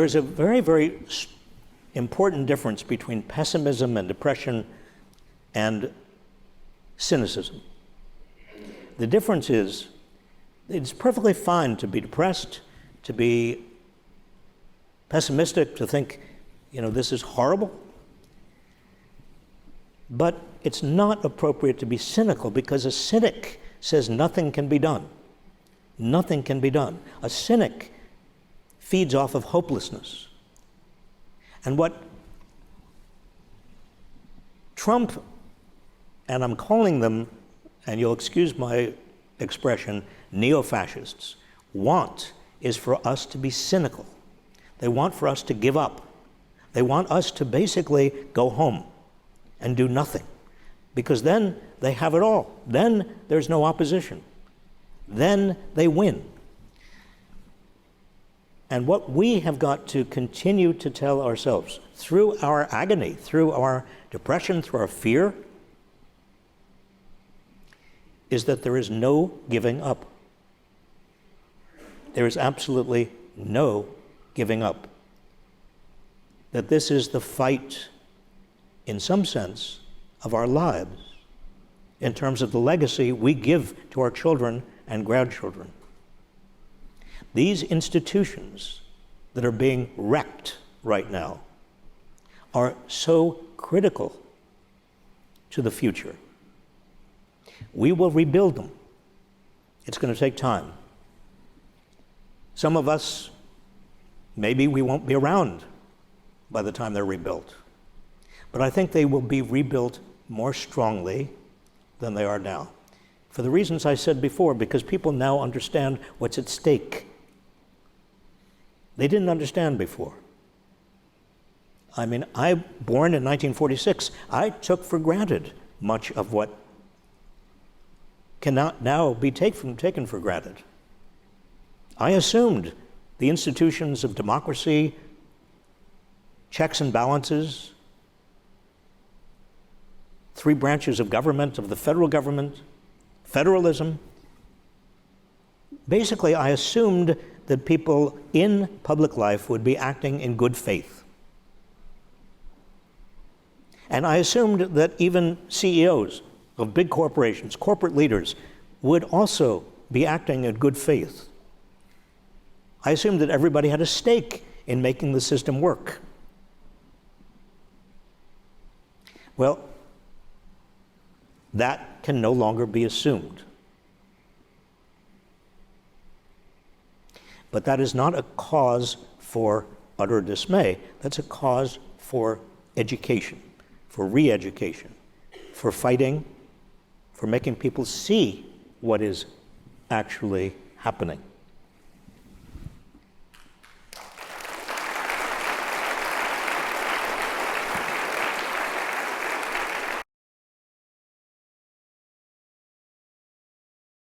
There is a very, very important difference between pessimism and depression and cynicism. The difference is, it's perfectly fine to be depressed, to be pessimistic, to think, this is horrible. But it's not appropriate to be cynical, because a cynic says nothing can be done. Nothing can be done. A cynic feeds off of hopelessness. And what Trump, and I'm calling them, and you'll excuse my expression, neo-fascists, want is for us to be cynical. They want for us to give up. They want us to basically go home and do nothing, because then they have it all. Then there's no opposition. Then they win. And what we have got to continue to tell ourselves through our agony, through our depression, through our fear, is that there is no giving up. There is absolutely no giving up. That this is the fight, in some sense, of our lives, in terms of the legacy we give to our children and grandchildren. These institutions that are being wrecked right now are so critical to the future. We will rebuild them. It's going to take time. Some of us, maybe we won't be around by the time they're rebuilt. But I think they will be rebuilt more strongly than they are now. For the reasons I said before, because people now understand what's at stake. They didn't understand before. I mean, born in 1946, I took for granted much of what cannot now be taken for granted. I assumed the institutions of democracy, checks and balances, 3 branches of government, of the federal government, federalism. Basically, I assumed that people in public life would be acting in good faith. And I assumed that even CEOs of big corporations, corporate leaders, would also be acting in good faith. I assumed that everybody had a stake in making the system work. Well, that can no longer be assumed. But that is not a cause for utter dismay. That's a cause for education, for re-education, for fighting, for making people see what is actually happening.